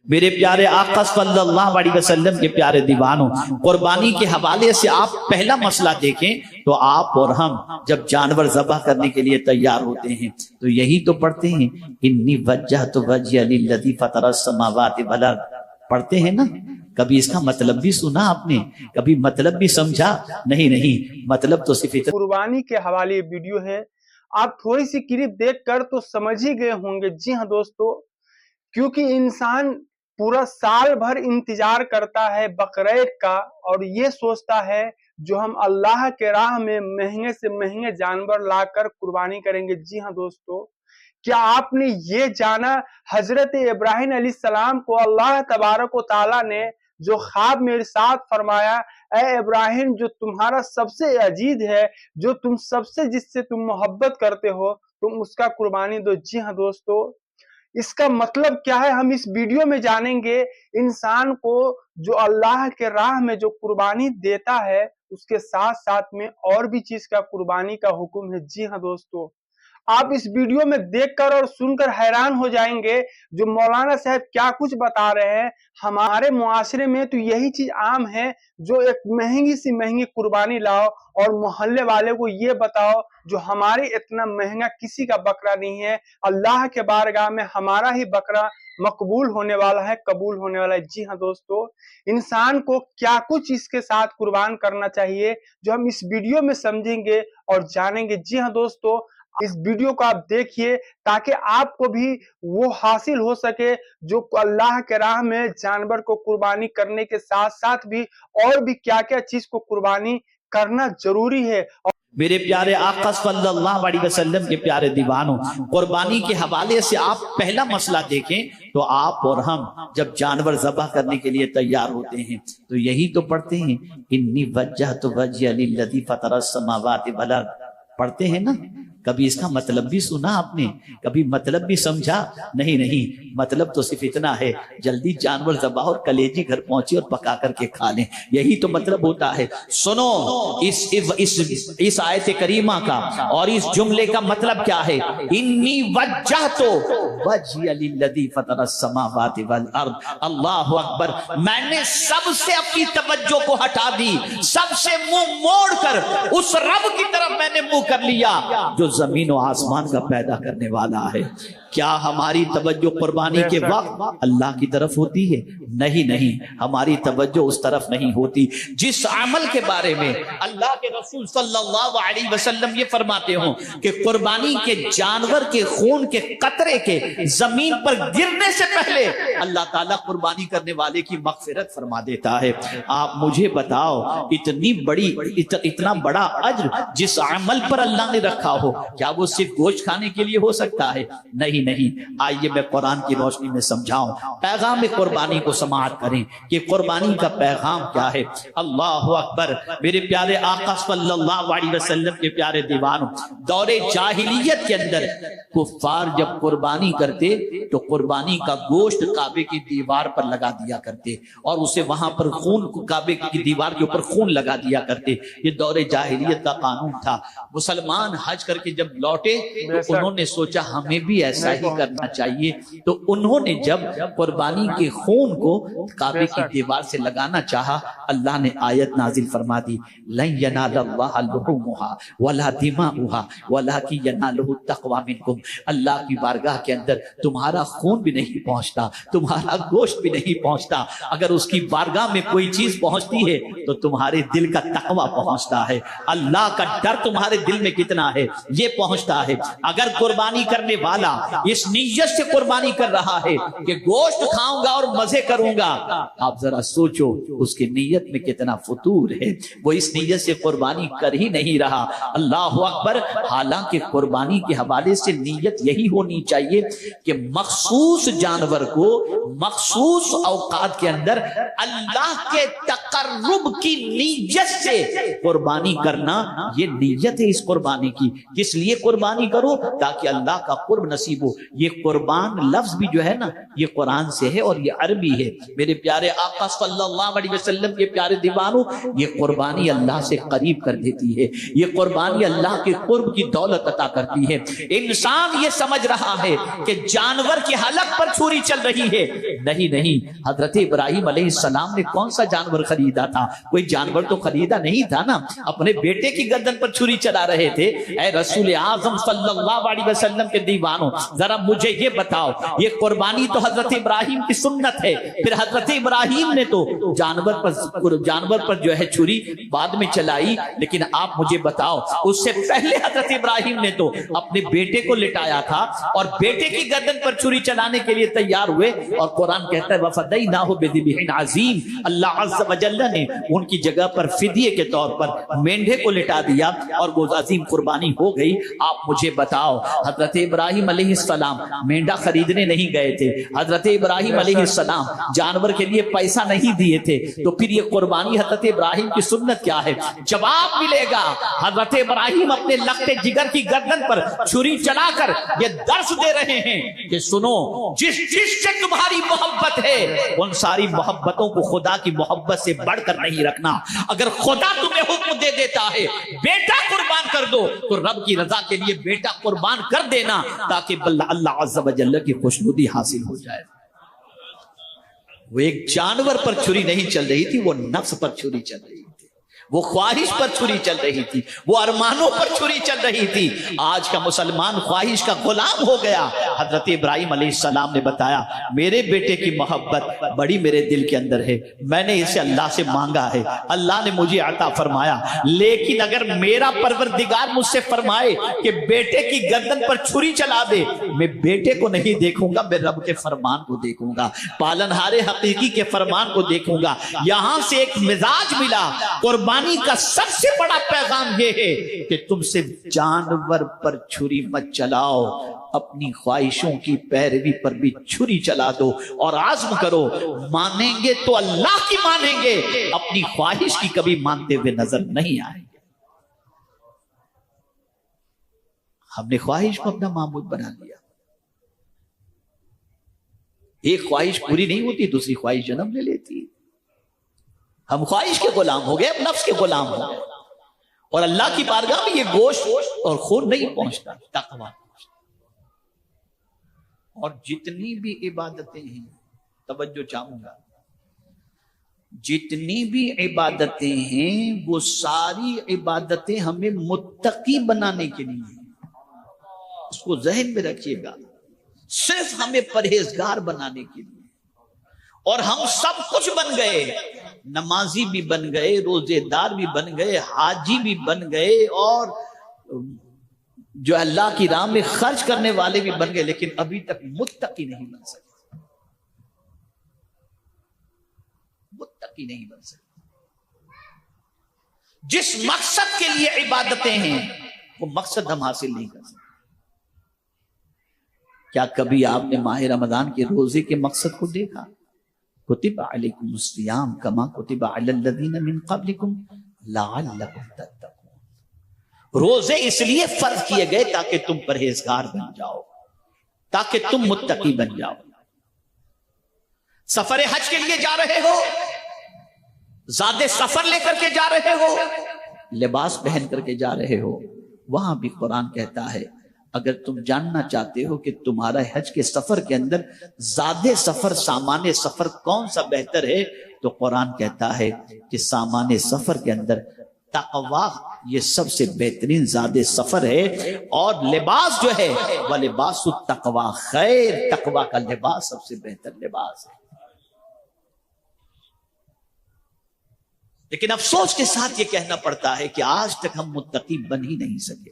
میرے پیارے آقا صلی اللہ علیہ وسلم کے پیارے دیوانوں، قربانی کے حوالے سے آپ پہلا مسئلہ دیکھیں تو آپ اور ہم جب جانور ذبح کرنے کے لیے تیار ہوتے ہیں تو یہی تو پڑھتے ہیں، انی وجہت وجہی للذی فطر السماوات والارض، پڑھتے ہیں نا؟ کبھی اس کا مطلب بھی سنا آپ نے؟ کبھی مطلب بھی سمجھا؟ نہیں، مطلب تو صرف قربانی کے حوالے ویڈیو ہے، آپ تھوڑی سی کلپ دیکھ کر تو سمجھ ہی گئے ہوں گے۔ جی ہاں دوستو، کیونکہ انسان پورا سال بھر انتظار کرتا ہے بقرعید کا، اور یہ سوچتا ہے جو ہم اللہ کے راہ میں مہنگے سے مہنگے جانور لا کر قربانی کریں گے۔ جی ہاں دوستو، کیا آپ نے یہ جانا حضرت ابراہیم علیہ السلام کو اللہ تبارک و تعالیٰ نے جو خواب میں ارشاد فرمایا، اے ابراہیم جو تمہارا سب سے عزیز ہے، جو تم سب سے جس سے تم محبت کرتے ہو، تم اس کا قربانی دو۔ جی ہاں دوستو، اس کا مطلب کیا ہے ہم اس ویڈیو میں جانیں گے۔ انسان کو جو اللہ کے راہ میں جو قربانی دیتا ہے اس کے ساتھ ساتھ میں اور بھی چیز کا قربانی کا حکم ہے۔ جی ہاں دوستو، آپ اس ویڈیو میں دیکھ کر اور سن کر حیران ہو جائیں گے جو مولانا صاحب کیا کچھ بتا رہے ہیں۔ ہمارے معاشرے میں تو یہی چیز عام ہے، جو ایک مہنگی سی مہنگی قربانی لاؤ اور محلے والے کو یہ بتاؤ جو ہمارے اتنا مہنگا کسی کا بکرا نہیں ہے، اللہ کے بارگاہ میں ہمارا ہی بکرا مقبول ہونے والا ہے، قبول ہونے والا ہے۔ جی ہاں دوستو، انسان کو کیا کچھ اس کے ساتھ قربان کرنا چاہیے جو ہم اس ویڈیو میں سمجھیں گے اور جانیں گے۔ جی ہاں دوستو، اس ویڈیو کو آپ دیکھیے تاکہ آپ کو بھی وہ حاصل ہو سکے جو اللہ کے راہ میں جانور کو قربانی کرنے کے ساتھ ساتھ بھی اور بھی کیا کیا چیز کو قربانی کرنا ضروری ہے۔ میرے پیارے آقا صلی اللہ علیہ وسلم کے پیارے دیوانوں، قربانی کے حوالے سے آپ پہلا مسئلہ دیکھیں تو آپ اور ہم جب جانور ذبح کرنے کے لیے تیار ہوتے ہیں تو یہی تو پڑھتے ہیں، انی وجہت وجہی للذی فطر السماوات والارض، پڑھتے ہیں نا؟ کبھی اس کا مطلب بھی سنا آپ نے؟ کبھی مطلب بھی سمجھا؟ نہیں، مطلب تو صرف اتنا ہے، جلدی جانور ذبح اور کلیجی گھر پہنچے اور پکا کر کے کھا لیں، یہی تو مطلب ہوتا ہے۔ سنو اس آیت کریمہ کا اور اس جملے کا مطلب کیا ہے؟ انی وجہت وجہی للذی فطر السماوات والارض، اللہ اکبر، میں نے سب سے اپنی توجہ کو ہٹا دی، سب سے منہ موڑ کر اس رب کی طرف میں نے منہ کر لیا جو زمین و آسمان کا پیدا کرنے والا ہے۔ کیا ہماری توجہ قربانی کے وقت اللہ کی طرف ہوتی ہے؟ نہیں، ہماری توجہ اس طرف نہیں ہوتی جس عمل کے بارے میں اللہ کے رسول صلی اللہ علیہ وسلم یہ فرماتے ہوں کہ قربانی کے جانور کے خون کے قطرے کے زمین پر گرنے سے پہلے اللہ تعالیٰ قربانی کرنے والے کی مغفرت فرما دیتا ہے۔ آپ مجھے بتاؤ، اتنا بڑا اجر جس عمل پر اللہ نے رکھا ہو، کیا وہ صرف گوشت کھانے کے لیے ہو سکتا ہے؟ نہیں، آئیے میں قرآن کی روشنی میں سمجھاؤں، پیغام قربانی کو سماعت کریں کہ قربانی کا پیغام کیا ہے۔ اللہ اکبر، میرے پیارے آقا صلی اللہ علیہ وسلم کے پیارے دیوانوں، دور جاہلیت کے اندر کفار جب قربانی کرتے تو قربانی کا گوشت کعبے کی دیوار پر لگا دیا کرتے اور اسے وہاں پر خون، کعبے کی دیوار کے اوپر خون لگا دیا کرتے۔ یہ دور جاہلیت کا قانون تھا۔ مسلمان حج کر کے جب لوٹے تو انہوں نے سوچا ہمیں بھی ایسا ہی کرنا چاہیے، تو انہوں نے جب قربانی کے خون کو کعبے کی دیوار سے لگانا چاہا، اللہ نے آیت نازل فرما دی، لن ینال اللہ لحومها ولا دماؤها ولکن ینالہ التقوی منکم، اللہ کی بارگاہ کے اندر تمہارا خون بھی نہیں پہنچتا، تمہارا گوشت بھی نہیں پہنچتا، اگر اس کی بارگاہ میں کوئی چیز پہنچتی ہے تو تمہارے دل کا تقوی پہنچتا ہے، اللہ کا ڈر تمہارے دل میں کتنا ہے یہ پہنچتا ہے۔ اگر قربانی کرنے والا اس نیت سے قربانی کر رہا ہے کہ گوشت کھاؤں گا اور مزے کروں گا، آپ ذرا سوچو اس کی نیت میں کتنا فطور ہے، وہ اس نیت سے قربانی کر ہی نہیں رہا۔ اللہ اکبر، حالانکہ قربانی کے حوالے سے نیت یہی ہونی چاہیے کہ مخصوص جانور کو مخصوص اوقات کے اندر اللہ کے تقرب کی نیت سے قربانی کرنا، یہ نیت ہے اس قربانی کی۔ کس لیے قربانی کرو؟ تاکہ اللہ کا قرب نصیب ہو۔ یہ قربان لفظ بھی جو ہے نا یہ قرآن سے ہے اور یہ عربی ہے. میرے پیارے آقا صلی اللہ علیہ وسلم کے پیارے دیوانوں، یہ قربانی اللہ سے قریب کر دیتی ہے، یہ قربانی اللہ کے قرب کی دولت عطا کرتی ہے. انسان یہ سمجھ رہا ہے کہ جانور کے حلق پر چھری چل رہی ہے. نہیں، حضرت ابراہیم علیہ السلام نے کون سا جانور خریدا تھا؟ کوئی جانور تو خریدا نہیں تھا نا، اپنے بیٹے کی گردن پر چھری چلا رہے تھے. اے رسول اعظم صلی اللہ علیہ وسلم کے دیوانوں، ذرا مجھے یہ بتاؤ، یہ قربانی تو حضرت ابراہیم کی سنت ہے، پھر حضرت ابراہیم نے تو جانور پر جو ہے چھری بعد میں چلائی، لیکن آپ مجھے بتاؤ اس سے پہلے حضرت ابراہیم نے تو اپنے بیٹے کو لٹایا تھا اور بیٹے کی گردن پر چھری چلانے کے لیے تیار ہوئے. اور قرآن کہتا ہے وَفَدَيْنَاهُ بِذِبْحٍ عَظِيمٍ، اللہ عز و جل نے ان کی جگہ پر فدیے کے طور پر مینڈے کو لٹا دیا اور وہ عظیم قربانی ہو گئی. آپ مجھے بتاؤ، حضرت ابراہیم علیہ السلام مینڈا خریدنے نہیں گئے تھے، حضرت ابراہیم علیہ السلام جانور کے لیے پیسہ نہیں دیے تھے، تو پھر یہ قربانی حضرت ابراہیم کی سنت کیا ہے؟ جواب ملے گا. حضرت ابراہیم اپنے لخت جگر کی گردن پر چھری چلا کر یہ درس دے رہے ہیں کہ سنو، جس سے تمہاری محبت ہے ان ساری محبتوں کو خدا کی محبت سے بڑھ کر نہیں رکھنا. اگر خدا تمہیں حکم دے دیتا ہے بیٹا قربان کر دو تو رب کی رضا کے لیے بیٹا قربان کر دینا تاکہ اللہ عز و جل کی خوشنودی حاصل ہو جائے. وہ ایک جانور پر چھری نہیں چل رہی تھی، وہ نفس پر چھری چل رہی تھی، وہ خواہش پر چھری چل رہی تھی، وہ ارمانوں پر چھری چل رہی تھی. آج کا مسلمان خواہش کا غلام ہو گیا. حضرت ابراہیم علیہ السلام نے بتایا میرے بیٹے کی محبت بڑی میرے دل کے اندر ہے، میں نے اسے اللہ سے مانگا ہے، اللہ نے مجھے عطا فرمایا، لیکن اگر میرا پروردگار مجھ سے فرمائے کہ بیٹے کی گردن پر چھری چلا دے، میں بیٹے کو نہیں دیکھوں گا، میں رب کے فرمان کو دیکھوں گا، پالنہار حقیقی کے فرمان کو دیکھوں گا. یہاں سے ایک مزاج ملا. قربانی کا سب سے بڑا پیغام یہ ہے کہ تم سے جانور پر چھری مت چلاؤ، اپنی خواہشوں کی پیروی پر بھی چھری چلا دو اور عزم کرو مانیں گے تو اللہ کی مانیں گے، اپنی خواہش کی کبھی مانتے ہوئے نظر نہیں آئیں گے. ہم نے خواہش کو اپنا معبود بنا لیا. ایک خواہش پوری نہیں ہوتی، دوسری خواہش جنم لے لیتی. ہم خواہش کے غلام ہو گئے، نفس کے غلام ہو گئے، اور اللہ کی بارگاہ میں یہ گوشت اور خون نہیں پہنچتا، تقویٰ. اور جتنی بھی عبادتیں ہیں، توجہ چاہوں گا، جتنی بھی عبادتیں ہیں وہ ساری عبادتیں ہمیں متقی بنانے کے لیے ہیں. اس کو ذہن میں رکھیے گا، صرف ہمیں پرہیزگار بنانے کے لیے. اور ہم سب کچھ بن گئے، نمازی بھی بن گئے، روزے دار بھی بن گئے، حاجی بھی بن گئے، اور جو اللہ کی راہ میں خرچ کرنے والے بھی بن گئے، لیکن ابھی تک متقی نہیں بن سکے. متقی نہیں بن سکے. جس مقصد کے لیے عبادتیں ہیں وہ مقصد ہم حاصل نہیں کر سکتے. کیا کبھی آپ نے ماہ رمضان کے روزے کے مقصد کو دیکھا؟ کتب علیکم الصیام کما کتب علی الذین من قبلکم لعلکم تتقون. روزے اس لیے فرض کیے گئے تاکہ تم پرہیزگار بن جاؤ، تاکہ تم متقی بن جاؤ. سفر حج کے لیے جا رہے ہو، زاد سفر لے کر کے جا رہے ہو، لباس پہن کر کے جا رہے ہو، وہاں بھی قرآن کہتا ہے اگر تم جاننا چاہتے ہو کہ تمہارا حج کے سفر کے اندر زاد سفر سامان سفر کون سا بہتر ہے، تو قرآن کہتا ہے کہ سامان سفر کے اندر تقویٰ یہ سب سے بہترین زاد سفر ہے، اور لباس جو ہے وہ لباس التقویٰ خیر، تقویٰ کا لباس سب سے بہتر لباس ہے. لیکن افسوس کے ساتھ یہ کہنا پڑتا ہے کہ آج تک ہم متقی بن ہی نہیں سکے.